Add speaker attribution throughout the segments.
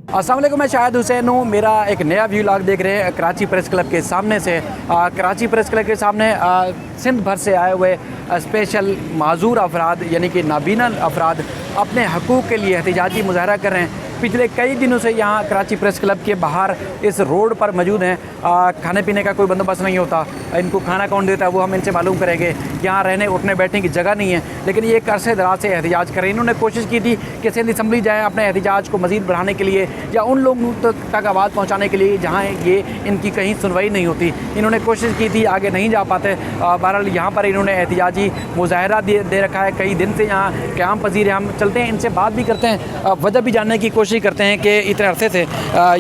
Speaker 1: अस्सलाम वालेकुम, मैं शाहिद हुसैन हूँ। मेरा एक नया व्लॉग देख रहे हैं कराची प्रेस क्लब के सामने से। कराची प्रेस क्लब के सामने सिंध भर से आए हुए स्पेशल माजूर अफराद यानी कि नाबीना अफराद अपने हकूक़ के लिए एहतिजाजी मुजाहरा कर रहे हैं। पिछले कई दिनों से यहाँ कराची प्रेस क्लब के बाहर इस रोड पर मौजूद हैं। खाने पीने का कोई बंदोबस्त नहीं होता, इनको खाना कौन देता है वो हम इनसे मालूम करेंगे। यहाँ रहने उठने बैठने की जगह नहीं है, लेकिन ये एक अरसे दराज से एहतिजाज करें। इन्होंने कोशिश की थी कि सिंध असम्बली जाए अपने एहतिजाज को मज़ीद बढ़ाने के लिए या उन लोगों तक आवाज़ पहुँचाने के लिए जहाँ ये इनकी कहीं सुनवाई नहीं होती। इन्होंने कोशिश की थी, आगे नहीं जा पाते। बहरहाल यहाँ पर इन्होंने एहतिजाजी मुजाहरा दे रखा है। कई दिन से यहाँ क़याम पज़ीर है। हम चलते हैं, इनसे बात भी करते हैं, वजह भी जानने की कोशिश करते हैं कि इतने अरसे से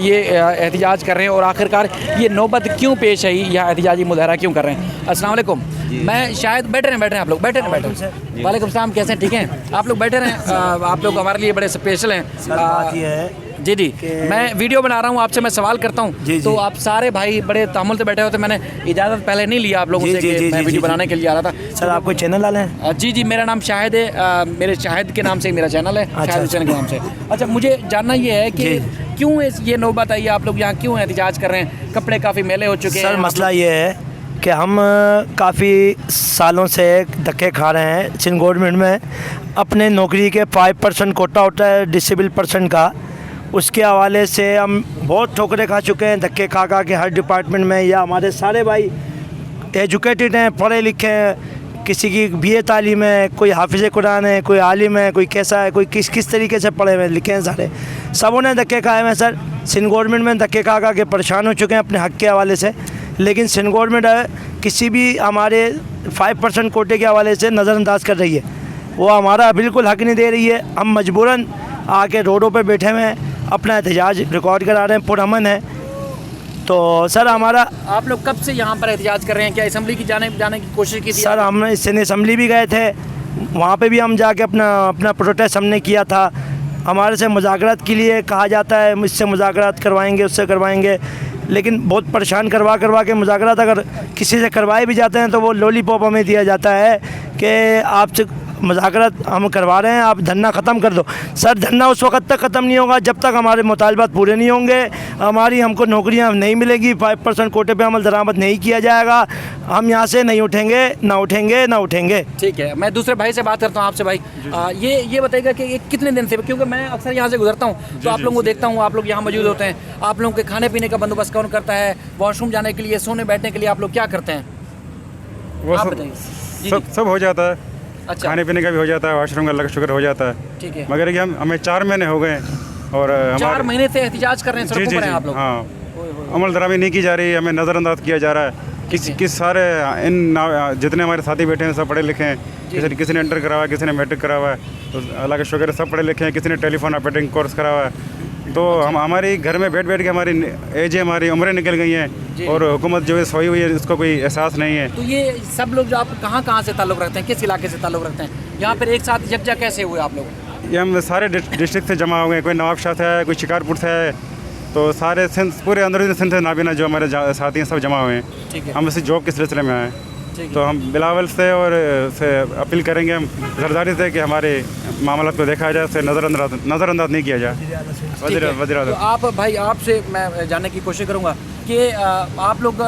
Speaker 1: ये एहतिजाज कर रहे हैं और आखिरकार ये नौबत क्यों पेश आई, यहाँ एहतिजाजी मुजाहरा क्यों कर रहे हैं। अस्सलाम वालेकुम, मैं शायद बैठ रहे हैं आप लोग, बैठे हैं। वालेकुम सलाम, कैसे हैं? ठीक हैं आप लोग? बैठे रहें। आप लोग हमारे लिए बड़े स्पेशल हैं। जी जी, मैं वीडियो बना रहा हूँ, आपसे मैं सवाल करता हूँ तो आप सारे भाई बड़े तामुल से बैठे हो, तो मैंने इजाज़त पहले नहीं लिया आप लोगों से कि मैं वीडियो बनाने के लिए आ रहा था।
Speaker 2: सर आपको चैनल वाले हैं?
Speaker 1: जी जी, मेरा नाम शाहिद है। मेरे शाहिद के नाम से मेरा चैनल है, शाहिद हुसैन के नाम से। अच्छा, मुझे जानना ये है कि क्यों ये नौबत आई, आप लोग यहाँ क्यों एहतिजाज कर रहे हैं? कपड़े काफ़ी मैले हो चुके हैं।
Speaker 2: सर मसला ये है कि हम काफ़ी सालों से धक्के खा रहे हैं। सिंध गवर्नमेंट में अपने नौकरी के 5% कोटा होता है डिसेबल पर्सन का, उसके हवाले से हम बहुत ठोकरे खा चुके हैं, धक्के खा के हर डिपार्टमेंट में। या हमारे सारे भाई एजुकेटेड हैं, पढ़े लिखे हैं, किसी की BA तालीम है, कोई हाफिज़ कुरान है, कोई आलिम है, कोई कैसा है, कोई किस तरीके से पढ़े हुए लिखे हैं, सारे सबों ने धक्के खाए हैं। सर सिंध गवर्नमेंट में धक्के खा के परेशान हो चुके हैं अपने हक़ के हवाले से। लेकिन सिंध गवर्नमेंट किसी भी हमारे 5% कोटे के हवाले से नज़रअंदाज कर रही है, वो हमारा बिल्कुल हक़ नहीं दे रही है। हम मजबूरन आके रोडों पे बैठे हुए हैं, अपना एहतिजाज रिकॉर्ड करा रहे हैं, पुरअमन है। तो सर हमारा,
Speaker 1: आप लोग कब से यहाँ पर एहतिजाज कर रहे हैं? क्या असम्बली की जाने की कोशिश की थी?
Speaker 2: सर हमने सिंध असम्बली भी गए थे, वहाँ पे भी हम जाके अपना प्रोटेस्ट हमने किया था। हमारे से मुज़ाकरात के लिए कहा जाता है, मुझसे मुज़ाकरात करवाएंगे, उससे करवाएंगे, लेकिन बहुत परेशान करवा के मुज़ाकरात अगर किसी से करवाए भी जाते हैं तो वो लॉलीपॉप हमें दिया जाता है कि आपसे मुज़ाकरात हम करवा रहे हैं, आप धरना ख़त्म कर दो। सर धरना उस वक्त तक ख़त्म नहीं होगा जब तक हमारे मुतालबात पूरे नहीं होंगे, हमको नौकरियां नहीं मिलेगी, 5% कोटे पे अमल दरामद नहीं किया जाएगा, हम यहाँ से नहीं उठेंगे, ना उठेंगे।
Speaker 1: ठीक है, मैं दूसरे भाई से बात करता हूँ आपसे। भाई ये बताइएगा कि ये कितने दिन से, क्योंकि मैं अक्सर यहाँ से गुजरता हूँ तो आप लोगों को देखता हूँ, आप लोग यहाँ मौजूद होते हैं, आप लोगों के खाने पीने का बंदोबस्त कौन करता है? वॉशरूम जाने के लिए, सोने बैठने के लिए आप लोग क्या करते हैं?
Speaker 3: वो सब हो जाता है।
Speaker 1: अच्छा,
Speaker 3: खाने पीने का भी हो जाता है, वॉशरूम का अल्लाह का शुक्र हो जाता है।
Speaker 1: ठीक है,
Speaker 3: मगर कि हमें 4 महीने हो गए और
Speaker 1: 4 महीने से एहतिजाज कर रहे हैं, सड़कों पर हैं आप लोग।
Speaker 3: हाँ, अमल दरामद नहीं की जा रही, हमें नज़रअंदाज किया जा रहा है। किस सारे जितने हमारे साथी बैठे हैं सब पढ़े लिखे हैं। किसी ने इंटर करा हुआ है, किसी ने मैट्रिक करा हुआ है, तो अल्लाह का शुक्र है सब पढ़े लिखे हैं। किसी ने टेलीफोन ऑपरेटिंग कोर्स करा हुआ है। तो हम हमारी घर में बैठ के हमारी एज हमारी उम्रें निकल गई हैं और हुकूमत जो है सोई हुई है, उसको कोई एहसास नहीं है।
Speaker 1: तो ये सब लोग जो आप कहाँ से ताल्लुक़ रखते हैं, किस इलाके से ताल्लुक़ रखते हैं? यहाँ पर एक साथ यकजा कैसे हुए आप लोग?
Speaker 3: ये हम सारे डिस्ट्रिक्ट से जमा हो गए, कोई नवाबशाह से है, कोई शिकारपुर से है, तो सारे सिंध पूरे अंदरूनी सिंध से नाबीना जो हमारे साथी हैं सब जमा हुए हैं। हम इसी जॉब के सिलसिले में आए, तो हम बिलावल से और से अपील करेंगे हम सरदारी से कि हमारे मामला को देखा जाए, उसे नज़रअंदाज नहीं किया जाए। वज़ीर
Speaker 1: तो आप भाई, आपसे मैं जानने की कोशिश करूँगा कि आप लोग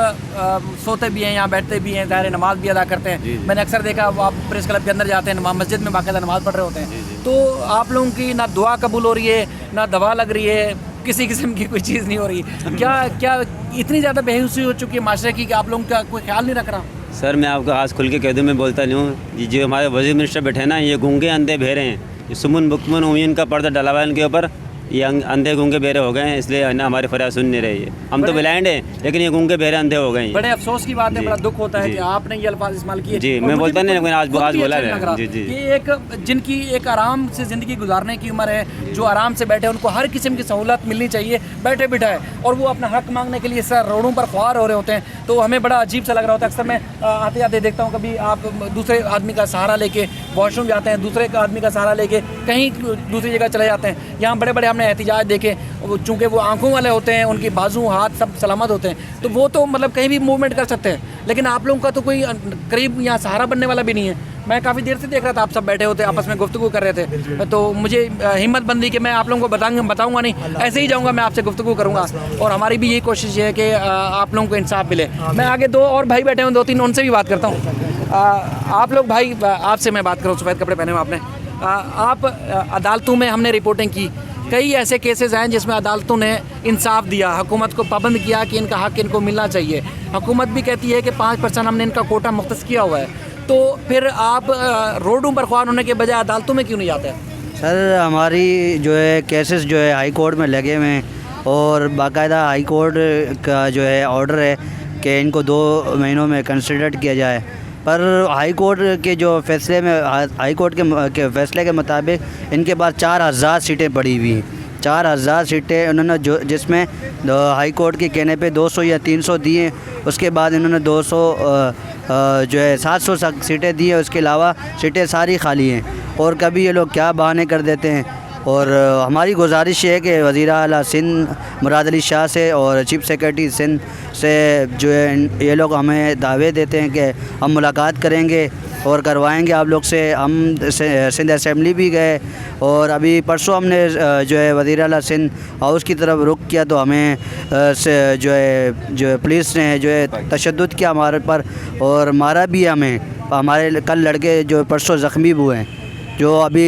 Speaker 1: सोते भी हैं, यहाँ बैठते भी हैं, ज़ाहिर नमाज भी अदा करते हैं। मैंने अक्सर देखा आप प्रेस क्लब के अंदर जाते हैं, मस्जिद में बाकायदा नमाज़ पढ़ रहे होते हैं। तो आप लोगों की ना दुआ कबूल हो रही है, ना दवा लग रही है, किसी किस्म की कोई चीज़ नहीं हो रही। क्या इतनी ज़्यादा बेहुसी हो चुकी है माशरे की कि आप लोगों का कोई ख्याल नहीं रख रहा?
Speaker 4: सर मैं आपको आज खुल के कह दूँ, मैं बोलता नहीं हूँ। जो हमारे वज़ीर मिनिस्टर बैठे हैं ना, ये गूंगे अंधे बहरे हैं। सुमन बुकमन उमीन का पर्दा डला हुआ है इनके ऊपर, ये अंधे गूंगे बहरे हो गए हैं, इसलिए ना हमारे फरियाद सुन नहीं रही है। हम तो ब्लाइंड हैं, लेकिन ये गूंगे बहरे अंधे हो गए हैं।
Speaker 1: बड़े अफसोस की बात है, बड़ा दुख होता है कि आपने ये अल्फाज इस्तेमाल किए।
Speaker 4: जी, मैं बोलता नहीं, लेकिन आज बोला है। जी,
Speaker 1: ये जिनकी एक आराम से ज़िंदगी गुजारने की उम्र है, जो आराम से बैठे, उनको हर किस्म की सहूलत मिलनी चाहिए बैठे बिठाए, और वो अपना हक मांगने के लिए सर रोडों पर ख्वार हो रहे होते हैं। तो हमें बड़ा अजीब सा लग रहा होता है। अक्सर मैं आते आते देखता हूँ, कभी आप दूसरे आदमी का सहारा लेके वॉशरूम जाते हैं, दूसरे आदमी का सहारा लेके कहीं दूसरी जगह चले जाते हैं। यहाँ बड़े बड़े हमने में एहतिजाज देखें, चूँकि वो आंखों वाले होते हैं, उनकी बाजू हाथ सब सलामत होते हैं, तो वो तो मतलब कहीं भी मूवमेंट कर सकते हैं, लेकिन आप लोगों का तो कोई करीब यहाँ सहारा बनने वाला भी नहीं है। मैं काफ़ी देर से देख रहा था, आप सब बैठे होते आपस में गुफ्तगू कर रहे थे, तो मुझे हिम्मत बंदी कि मैं आप लोगों को बताऊंगा नहीं, ऐसे ही जाऊंगा, मैं आपसे गुफ्तगू करूंगा, और हमारी भी यही कोशिश है कि आप लोगों को इंसाफ मिले। मैं आगे दो और भाई बैठे हैं, 2-3 उनसे भी बात करता हूँ। आप लोग भाई, आपसे मैं बात करूँ, सफ़ेद कपड़े पहने हुए आपने, आप अदालतों में हमने रिपोर्टिंग की, कई ऐसे केसेस हैं जिसमें अदालतों ने इंसाफ दिया, हुकूमत को पाबंद किया कि इनका हक़ इनको मिलना चाहिए। हुकूमत भी कहती है कि 5% हमने इनका कोटा मुख्तस किया हुआ है, तो फिर आप रोडों पर ख्वार होने के बजाय अदालतों में क्यों नहीं जाते?
Speaker 5: सर हमारी जो है केसेस जो है हाई कोर्ट में लगे हुए हैं, और बाकायदा हाई कोर्ट का जो है ऑर्डर है कि इनको 2 महीनों में कंसिडर किया जाए, पर हाई कोर्ट के जो फैसले में हाई कोर्ट के फैसले के मुताबिक इनके पास 4000 सीटें पड़ी हुई हैं। 4000 सीटें उन्होंने जो जिसमें हाई कोर्ट के कहने पे 200 या 300 दिए, उसके बाद इन्होंने 200 जो है 700 सीटें दी हैं, उसके अलावा सीटें सारी खाली हैं। और कभी ये लोग क्या बहाने कर देते हैं। और हमारी गुजारिश है कि वज़ीर आला सिंध मुराद अली शाह से और चीफ सेक्रेटरी सिंध से जो है ये लोग हमें दावे देते हैं कि हम मुलाकात करेंगे और करवाएंगे आप लोग से। हम सिंध असम्बली भी गए, और अभी परसों हमने जो है वज़ीर आला सिंध हाउस की तरफ रुख किया, तो हमें जो है पुलिस ने जो है तशद्दुद किया हमारे पर और मारा भी हमें। हमारे कल लड़के जो परसों ज़ख्मी हुए हैं, जो अभी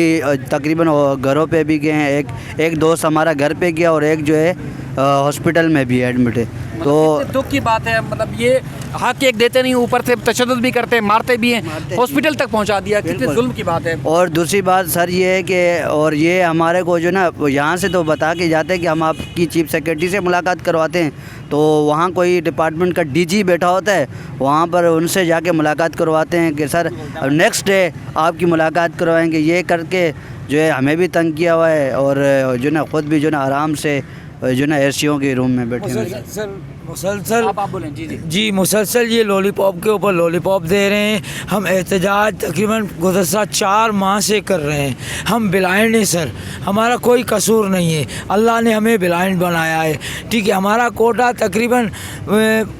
Speaker 5: तकरीबन घरों पे भी गए हैं। एक दोस्त हमारा घर पे गया और एक जो है हॉस्पिटल में भी एडमिट है। तो
Speaker 1: दुख की बात है, मतलब ये हक एक देते नहीं, ऊपर से तशद्दुद भी करते हैं, मारते भी हैं, हॉस्पिटल तक पहुंचा दिया, कितने जुल्म की बात है।
Speaker 5: और दूसरी बात सर ये है कि और ये हमारे को जो ना यहाँ से तो बता के जाते हैं कि हम आपकी चीफ सेक्रेटरी से मुलाकात करवाते हैं, तो वहाँ कोई डिपार्टमेंट का डीजी बैठा होता है, वहाँ पर उनसे जाके मुलाकात करवाते हैं कि सर नेक्स्ट डे आपकी मुलाकात करवाएंगे। ये करके जो है हमें भी तंग किया हुआ है, और जो ना ख़ुद भी जो ना आराम से जो ना एसीओं के रूम में बैठे हुए हैं।
Speaker 2: सर मुसलसल
Speaker 1: आप बोलें। जी
Speaker 2: मुसलसल ये लॉलीपॉप के ऊपर लॉलीपॉप दे रहे हैं। हम एहतजाज तकरीबन गुज़श्ता 4 माह से कर रहे हैं। हम ब्लाइंड हैं सर, हमारा कोई कसूर नहीं है, अल्लाह ने हमें ब्लाइंड बनाया है, ठीक है। हमारा कोटा तकरीबन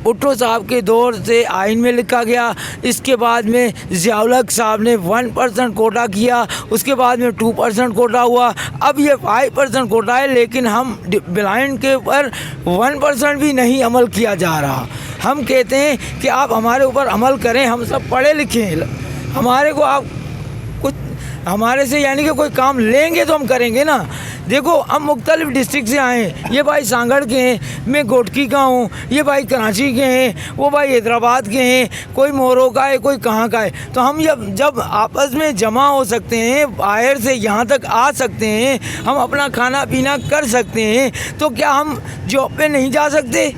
Speaker 2: भुट्टो साहब के दौर से आइन में लिखा गया, इसके बाद में ज़ियाउल हक साहब ने 1% कोटा किया, उसके बाद में 2% कोटा हुआ, अब ये 5% कोटा है, लेकिन हम ब्लाइंड के ऊपर 1% भी नहीं अमल किया जा रहा। हम कहते हैं कि आप हमारे ऊपर अमल करें, हम सब पढ़े लिखे हैं, हमारे को आप कुछ हमारे से यानी कि कोई काम लेंगे तो हम करेंगे ना। देखो हम मुख्तलिफ डिस्ट्रिक्ट से आए हैं, ये भाई सांगड़ के हैं, मैं गोटकी का हूँ, ये भाई कराची के हैं, वो भाई हैदराबाद के हैं, कोई मोरो का है, कोई कहाँ का है। तो हम जब आपस में जमा हो सकते हैं, बाहर से यहाँ तक आ सकते हैं, हम अपना खाना पीना कर सकते हैं, तो क्या हम जॉब पे नहीं जा सकते?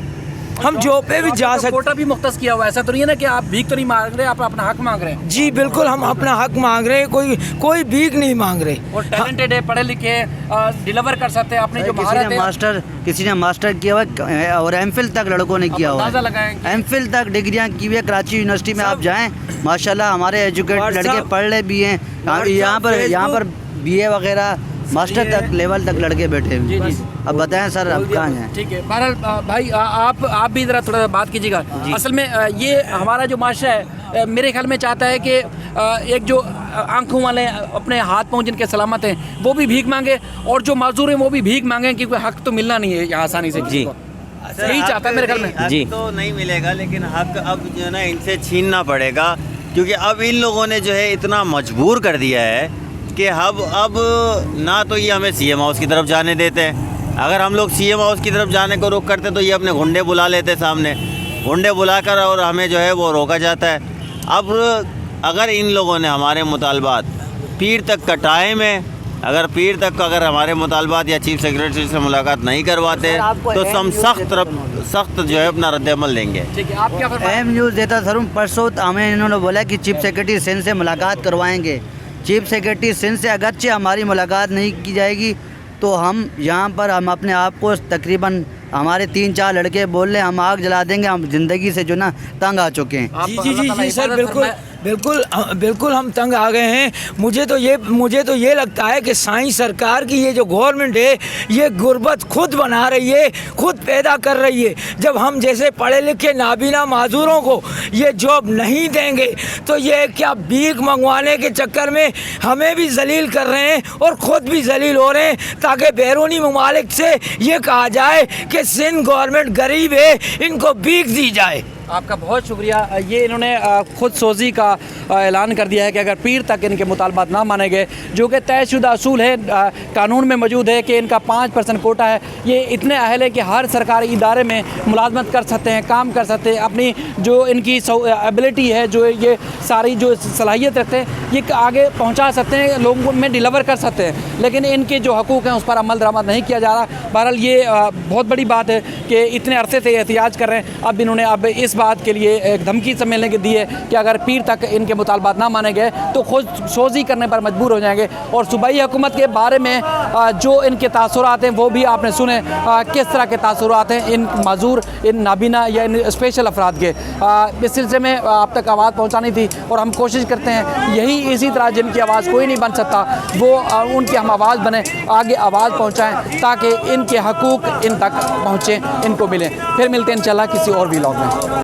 Speaker 2: हम जॉब पे भी जा सकते।
Speaker 1: कोटा भी मुख्तस किया हुआ है, ऐसा तो नहीं है ना कि आप भीख तो नहीं मांग रहे, आप अपना हक मांग रहे हैं?
Speaker 2: जी बिल्कुल, हम अपना हक मांग रहे हैं, कोई भीख नहीं मांग रहे।
Speaker 1: और टैलेंटेड है, पढ़े लिखे, डिलीवर कर सकते हैं अपने जो महारत है।
Speaker 5: किसी ने मास्टर किया हुआ है और एमफिल तक लड़कों ने किया हुआ है, एमफिल तक डिग्रियां की हुई है। कराची यूनिवर्सिटी में आप जाएं, माशाल्लाह हमारे एजुकेटेड लड़के पढ़ ले भी हैं। यहाँ पर BA वगैरह मास्टर तक लेवल तक लड़के बैठे हैं।
Speaker 1: जी।
Speaker 5: अब बताएं सर आप कहाँ हैं?
Speaker 1: ठीक है, बहरहाल भाई आप भी ज़रा थोड़ा बात कीजिएगा। असल में ये हमारा जो माशरा है मेरे ख्याल में चाहता है कि एक जो आंखों वाले अपने हाथ पाँव जिनके सलामत हैं वो भी भीख मांगे, और जो माजूर हैं वो भी भीख मांगे, क्योंकि हक तो मिलना नहीं है यहाँ आसानी से।
Speaker 4: जी
Speaker 1: यही चाहता है मेरे ख्याल में।
Speaker 4: जी
Speaker 6: तो नहीं मिलेगा, लेकिन हक अब जो है ना इनसे छीनना पड़ेगा, क्योंकि अब इन लोगों ने जो है इतना मजबूर कर दिया है कि अब ना तो ये हमें CM हाउस की तरफ जाने देते हैं। अगर हम लोग CM हाउस की तरफ जाने को रोक करते तो ये अपने गुंडे बुला लेते सामने, गुंडे बुलाकर और हमें जो है वो रोका जाता है। अब अगर इन लोगों ने हमारे मुतालबात पीर तक का टाइम है, अगर हमारे मुतालबात या चीफ सेक्रेटरी से मुलाकात नहीं करवाते तो हम सख्त जो है अपना रद्द-ए-अमल देंगे।
Speaker 1: ठीक है, आप क्या फरमाएं?
Speaker 5: अहम न्यूज़ देता सर, परसों हमें इन्होंने बोला कि चीफ सेक्रेटरी सिंध से मुलाकात करवाएंगे। चीफ सेक्रेटरी सिंध से अगरचे हमारी मुलाकात नहीं की जाएगी, तो हम यहाँ पर हम अपने आप को तकरीबन हमारे 3-4 लड़के बोल रहे हैं हम आग जला देंगे, हम ज़िंदगी से जो ना तंग आ चुके हैं।
Speaker 2: जी सर, बिल्कुल
Speaker 7: बिल्कुल हम तंग आ गए हैं। मुझे तो ये लगता है कि साईं सरकार की ये जो गवर्नमेंट है ये गुर्बत खुद बना रही है, खुद पैदा कर रही है। जब हम जैसे पढ़े लिखे नाबीना माजूरों को ये जॉब नहीं देंगे तो ये क्या भीख मंगवाने के चक्कर में हमें भी जलील कर रहे हैं और ख़ुद भी जलील हो रहे हैं, ताकि बैरूनी ममालिक से ये कहा जाए कि सिंध गवर्नमेंट गरीब है, इनको भीख दी जाए।
Speaker 1: आपका बहुत शुक्रिया। ये इन्होंने खुद सोजी का ऐलान कर दिया है कि अगर पीर तक इनके मुतालबात ना माने गए, जो कि तयशुदा असूल है, कानून में मौजूद है कि इनका 5% कोटा है, ये इतने अहल है कि हर सरकारी इदारे में मुलाजमत कर सकते हैं, काम कर सकते हैं, अपनी जो इनकी एबिलिटी है, जो ये सारी जो सलाहियत रखते हैं, ये आगे पहुँचा सकते हैं, लोगों में डिलीवर कर सकते हैं। लेकिन इनके जो हकूक़ हैं उस पर अमल दरामद नहीं किया जा रहा। बहरहाल ये बहुत बड़ी बात है कि इतने अरसे से एहतियाज कर रहे हैं। अब इन्होंने इस बात के लिए एक धमकी सम्मेलने की दी है कि अगर पीर तक इनके मुतालबात ना माने गए तो खुद सोजी करने पर मजबूर हो जाएंगे। और सूबाई हुकूमत के बारे में जो इनके तासुरात हैं वो भी आपने सुने, किस तरह के तासुरात हैं इन माजूर, इन नाबीना या इन स्पेशल अफराद के। इस सिलसिले में आप तक आवाज़ पहुँचानी थी और हम कोशिश करते हैं यही इसी तरह जिनकी आवाज़ कोई नहीं बन सकता वो उनकी हम आवाज़ बने, आगे आवाज़ पहुँचाएँ ताकि इनके हकूक़ इन तक पहुँचें, इनको मिलें। फिर मिलते हैं इंशाल्लाह किसी और व्लॉग में।